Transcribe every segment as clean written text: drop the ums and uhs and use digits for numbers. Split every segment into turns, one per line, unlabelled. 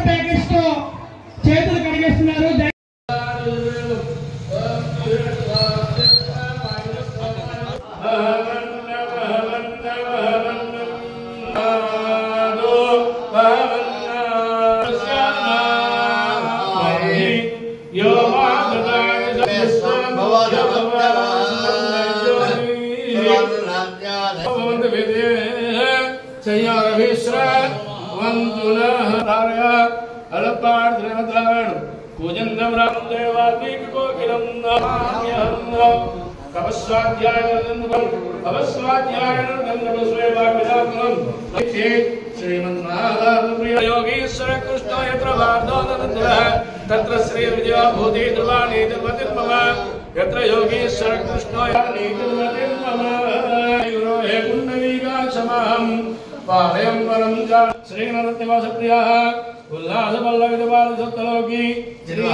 ప్యాకెట్స్తో చేతులు కడిగేస్తున్నారు.
योगीश्वर कृष्ण यत्र तत्र श्री विजय भूति ध्रुवाणी ध्रुवतिर्मम यत्र योगीश्वर कृष्ण हे पुण्डरीकाक्षमहं पालयं परं श्रीनरतिवासप्रियः उल्लासपल्लविदबालसप्तलोकी श्री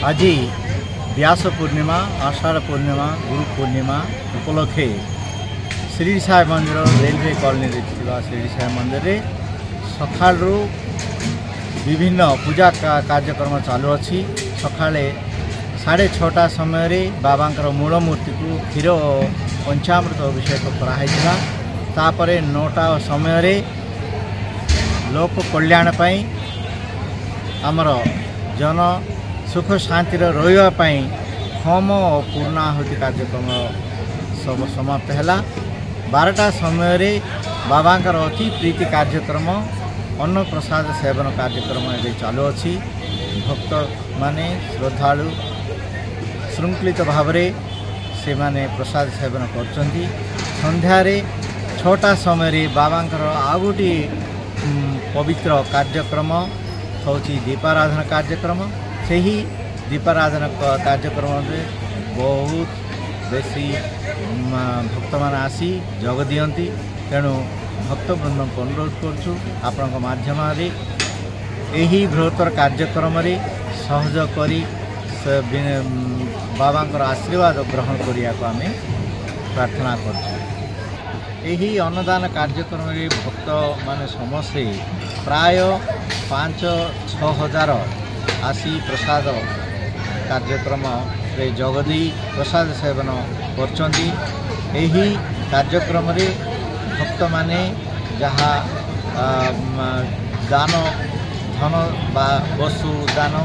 आज व्यास पूर्णिमा आषाढ़ पूर्णिमा गुरु पूर्णिमा उपलक्षे श्री साई मंदिर रेलवे कॉलोनी श्री साई मंदिर रे सकाळु विभिन्न पूजा कार्यक्रम चालू अच्छी। सकाळे 6:30 समय बाबांकर मूल मूर्ति को क्षीर पंचामृत अभिषेक कराइला। तापरे 9टा समय लोक कल्याण पाई आमर जन सुख शांति रही होम और पूर्णाहुति कार्यक्रम सब समाप्त है। 12टा समय बाबांकर अति प्रीति कार्यक्रम अन्न प्रसाद सेवन कार्यक्रम ये चालू अच्छी। भक्त माने श्रद्धालु श्रृंखलित भाव से माने प्रसाद सेवन करछंती। संध्यारे 6टा समय बाबांकर आ गोटे पवित्र कार्यक्रम होची दीपाराधना कार्यक्रम। से ही दीपाराधना कार्यक्रम में बहुत बेसी भक्त मान आसी जग दियंती। तेणु भक्तवृंद को अनुरोध करूँ आपण माध्यम यही बृहत्तर कार्यक्रम सहयोग करी बाबांकर आशीर्वाद ग्रहण करिया को आमे प्रार्थना करछू। यही अन्नदान कार्यक्रम में भक्त माने समस्ते प्राय 5-6 हजार आसी प्रसाद कार्यक्रम रे जगदी प्रसाद सेवन करछंती। एही कार्यक्रम रे भक्त माने जहाँ दान धन बा वस्तु दान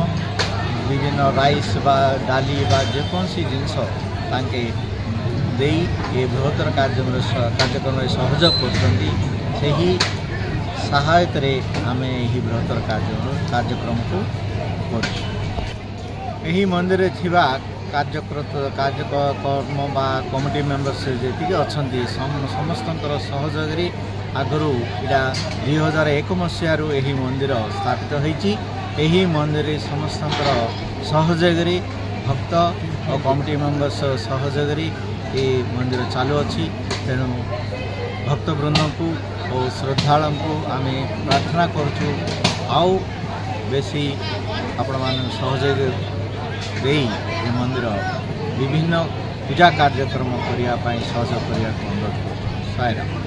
विभिन्न राइस बा डाली बा जेकोसी जिनस तांके देई ये बृहत्तर कार्यक्रम रे सहयोग करछंती। सेही सहायक रे आमे एही बृहत्तर कार्यक्रम को यही मंदिर थिबा कार्यकर्म बा कमिटी मेंबर्स जी अच्छा समस्त सहयोग आगु इटा 2001 मसीहारू यही मंदिर स्थापित होती। यही मंदिर समस्त सहयोग भक्त और कमिटी मेंबर्स सहयोग ये मंदिर चालू अच्छी। तेणु भक्तवृंद को और श्रद्धालु को आम प्रार्थना करुँ आउ बेसी आपण मान सहयोग दे मंदिर विभिन्न पूजा कार्यक्रम करने सहयोग करने अनुरोध कर।